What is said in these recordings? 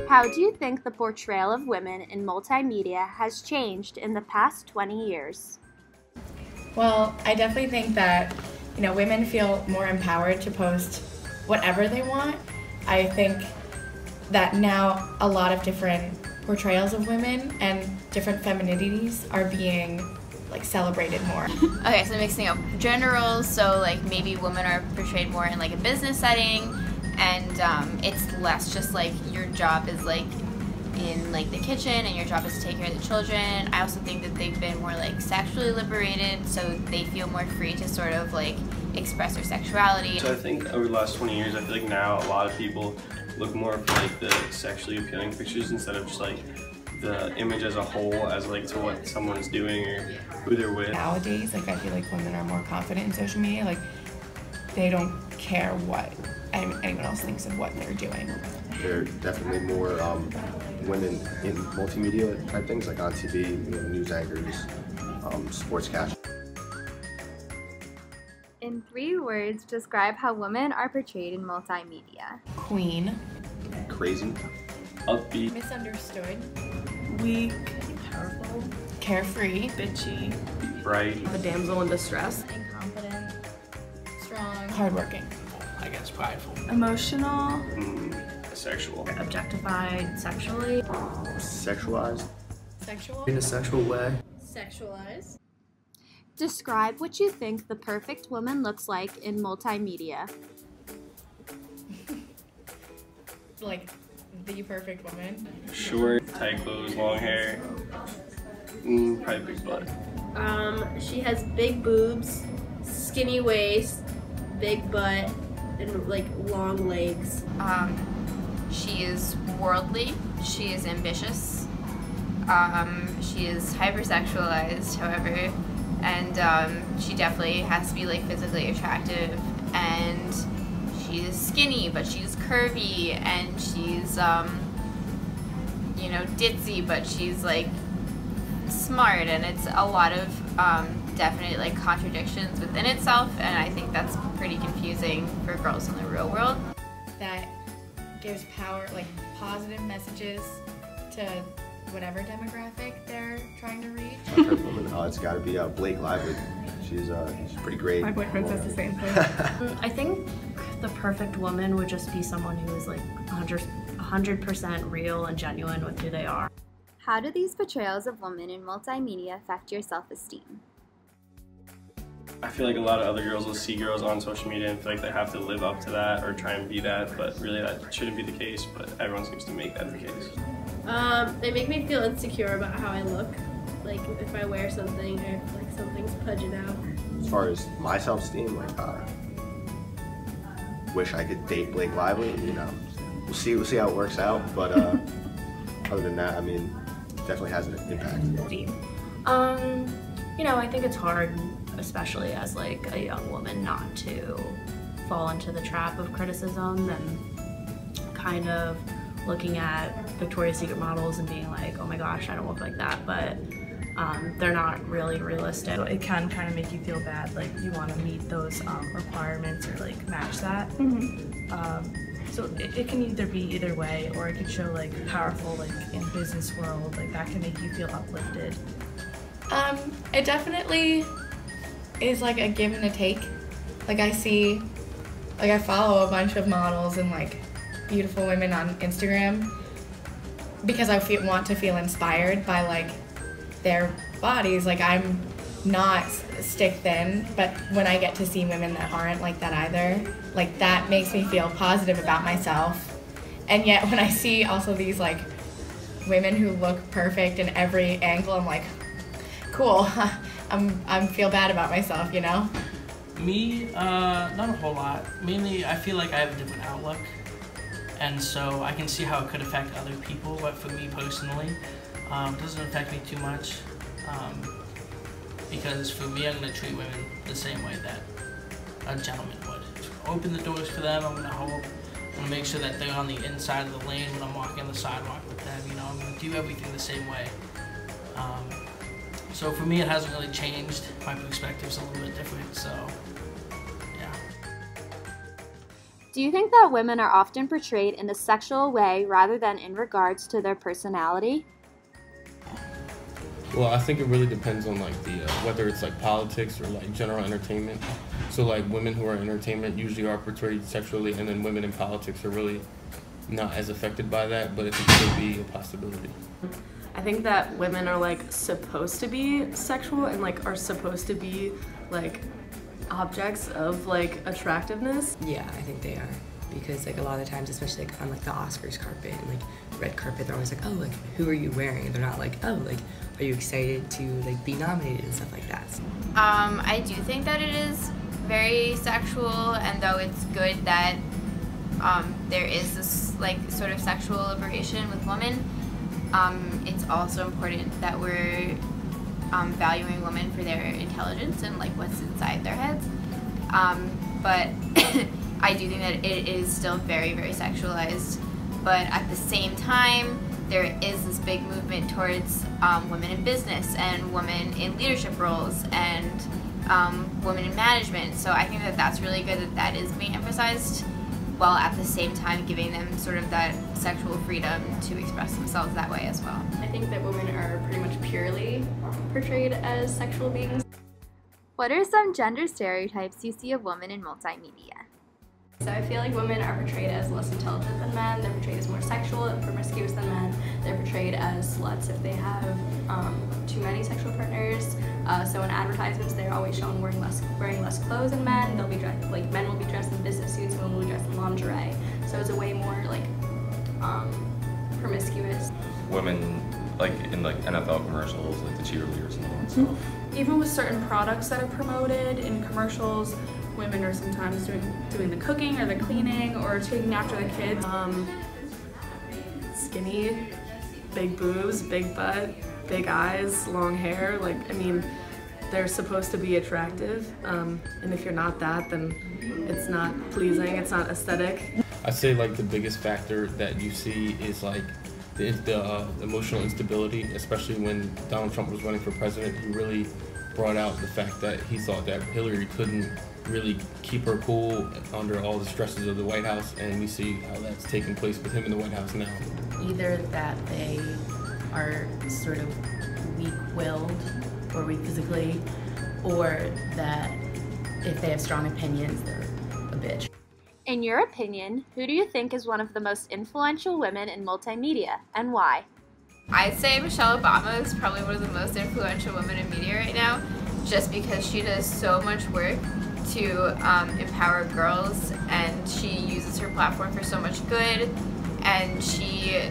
How do you think the portrayal of women in multimedia has changed in the past 20 years? Well, I definitely think that, women feel more empowered to post whatever they want. I think that now a lot of different portrayals of women and different femininities are being celebrated more. Okay, so mixing up gender roles, so maybe women are portrayed more in a business setting, and it's less just your job is in the kitchen and your job is to take care of the children. I also think that they've been more sexually liberated, so they feel more free to sort of express their sexuality. So I think over the last 20 years, I feel like now a lot of people look more for the sexually appealing pictures instead of just the image as a whole as to what someone's doing or who they're with. Nowadays, I feel like women are more confident in social media. They don't care what anyone else thinks of what they're doing. There are definitely more women in multimedia type things, on TV, news anchors, sportscasters. In 3 words, describe how women are portrayed in multimedia. Queen. Crazy. Upbeat. Misunderstood. Weak. Powerful. Carefree. Bitchy. Bright. A damsel in distress. Incompetent. Strong. Hardworking. I guess prideful. Emotional. Sexual. Objectified sexually. Sexualized. Sexual. In a sexual way. Sexualized. Describe what you think the perfect woman looks like in multimedia. The perfect woman. Short, tight clothes, long hair. Probably big butt. She has big boobs, skinny waist, big butt, and long legs. She is worldly, she is ambitious, she is hypersexualized, however, and she definitely has to be physically attractive, and she's skinny, but she's curvy, and she's ditzy, but she's smart, and it's a lot of definite contradictions within itself, and I think that's pretty confusing for girls in the real world. That gives power, positive messages to whatever demographic they're trying to reach. My perfect woman, it's got to be Blake Lively. She's pretty great. My boyfriend says the same thing. I think the perfect woman would just be someone who is 100% real and genuine with who they are. How do these portrayals of women in multimedia affect your self-esteem? I feel like a lot of other girls will see girls on social media and feel like they have to live up to that or try and be that, but really that shouldn't be the case, but everyone seems to make that the case. They make me feel insecure about how I look. If I wear something or if something's pudging out. As far as my self-esteem, wish I could date Blake Lively. We'll see how it works out. But other than that, definitely has an impact. I think it's hard, especially as a young woman, not to fall into the trap of criticism and kind of looking at Victoria's Secret models and being oh my gosh, I don't look like that, but they're not really realistic. It can kind of make you feel bad, you want to meet those requirements or match that. So it can either be either way, or it could show powerful in business world, that can make you feel uplifted. It definitely is a give and a take. I follow a bunch of models and beautiful women on Instagram because I want to feel inspired by their bodies. I'm not stick thin, but when I get to see women that aren't like that either, that makes me feel positive about myself. And yet when I see also these women who look perfect in every angle, I'm cool. I feel bad about myself, Me, not a whole lot. Mainly, I feel like I have a different outlook, and so I can see how it could affect other people, but for me personally, it doesn't affect me too much, because for me, I'm going to treat women the same way that a gentleman would. Open the doors for them, I'm going to hope, I'm going to make sure that they're on the inside of the lane when I'm walking on the sidewalk with them, I'm going to do everything the same way. So for me, it hasn't really changed. My perspective's a little bit different, so yeah. Do you think that women are often portrayed in a sexual way rather than in regards to their personality? Well, I think it really depends on like the whether it's like politics or like general entertainment. So like women who are in entertainment usually are portrayed sexually, and then women in politics are really not as affected by that, but it could still be a possibility. I think that women are like supposed to be sexual and like are supposed to be like objects of like attractiveness. Yeah, I think they are, because like a lot of the times, especially like on like the Oscars carpet and like red carpet, they're always like, oh, like who are you wearing? They're not like, oh, like are you excited to like be nominated and stuff like that. I do think that it is very sexual, and though it's good that there is this like sort of sexual liberation with women, it's also important that we're valuing women for their intelligence and like what's inside their heads. But I do think that it is still very, very sexualized. But at the same time, there is this big movement towards women in business and women in leadership roles and women in management. So I think that that's really good that that is being emphasized, while at the same time giving them sort of that sexual freedom to express themselves that way as well. I think that women are pretty much purely portrayed as sexual beings. What are some gender stereotypes you see of women in multimedia? So I feel like women are portrayed as less intelligent than men, they're portrayed as more sexual and promiscuous than men, they're portrayed as sluts if they have too many sexual partners. So in advertisements they're always shown wearing less clothes than men. They'll be dressed, like men will be dressed in business suits, women will be dressed in lingerie. So it's a way more like promiscuous. Women like in like NFL commercials, like the cheerleaders and all that stuff. Even with certain products that are promoted in commercials, women are sometimes doing the cooking or the cleaning or taking after the kids. Skinny, big boobs, big butt, big eyes, long hair. Like, I mean, they're supposed to be attractive. And if you're not that, then it's not pleasing, it's not aesthetic. I'd say like the biggest factor that you see is like the emotional instability, especially when Donald Trump was running for president. He really brought out the fact that he thought that Hillary couldn't really keep her cool under all the stresses of the White House, and we see how that's taking place with him in the White House now. Either that they are sort of weak-willed or weak physically, or that if they have strong opinions, they're a bitch. In your opinion, who do you think is one of the most influential women in multimedia, and why? I'd say Michelle Obama is probably one of the most influential women in media right now, just because she does so much work to empower girls, and she uses her platform for so much good, and she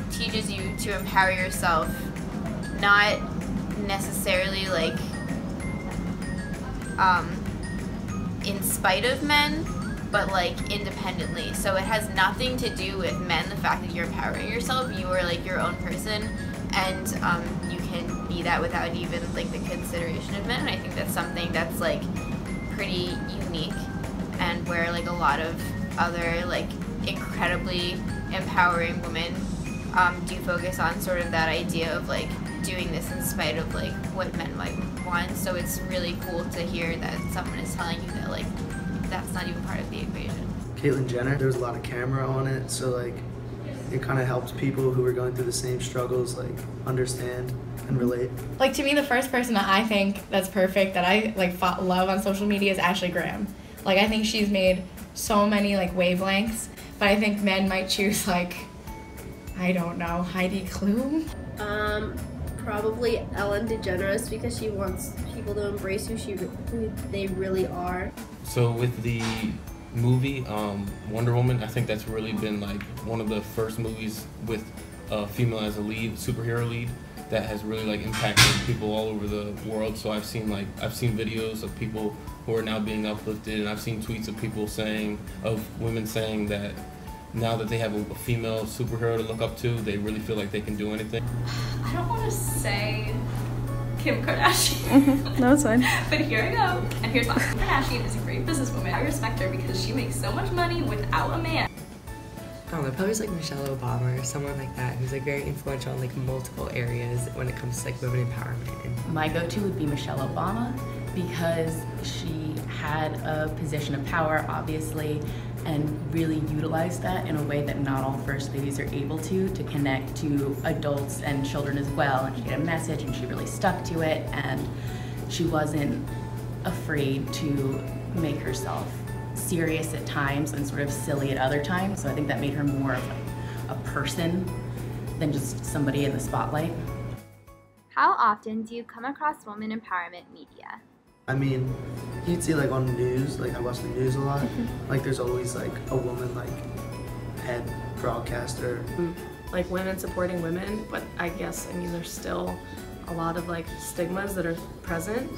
teaches you to empower yourself, not necessarily like in spite of men, but like independently. So it has nothing to do with men, the fact that you're empowering yourself. You are like your own person, and you can be that without even like the consideration of men. And I think that's something that's like pretty unique, and where like a lot of other like incredibly empowering women do focus on sort of that idea of like doing this in spite of like what men might want. So it's really cool to hear that someone is telling you that like that's not even part of the equation. Caitlyn Jenner, there was a lot of camera on it, so like it kind of helps people who are going through the same struggles like understand and relate. Like to me, the first person that I think that's perfect that I like love on social media is Ashley Graham. Like I think she's made so many like wavelengths, but I think men might choose like, I don't know, Heidi Klum. Probably Ellen DeGeneres, because she wants people to embrace who they really are. So with the movie Wonder Woman, I think that's really been like one of the first movies with a female as a lead, superhero lead, that has really like impacted people all over the world. So I've seen videos of people who are now being uplifted, and I've seen tweets of women saying that now that they have a female superhero to look up to, they really feel like they can do anything. I don't want to say Kim Kardashian. No, it's fine. But here I go. And here's why. Kim Kardashian is a great businesswoman. I respect her because she makes so much money without a man. I don't know, probably just like Michelle Obama or someone like that who's like very influential in like multiple areas when it comes to like women empowerment. My go-to would be Michelle Obama, because she had a position of power, obviously, and really utilized that in a way that not all first ladies are able to connect to adults and children as well. And she had a message and she really stuck to it, and she wasn't afraid to make herself serious at times and sort of silly at other times. So I think that made her more of a person than just somebody in the spotlight. How often do you come across women empowerment media? I mean, you'd see like on the news, like I watch the news a lot, like there's always like a woman like head broadcaster. Like women supporting women, but I guess, I mean, there's still a lot of like stigmas that are present.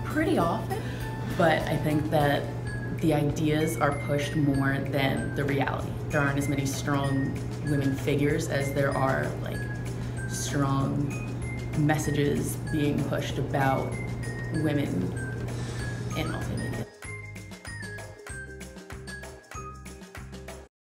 Pretty often, but I think that the ideas are pushed more than the reality. There aren't as many strong women figures as there are like strong messages being pushed about women in multimedia.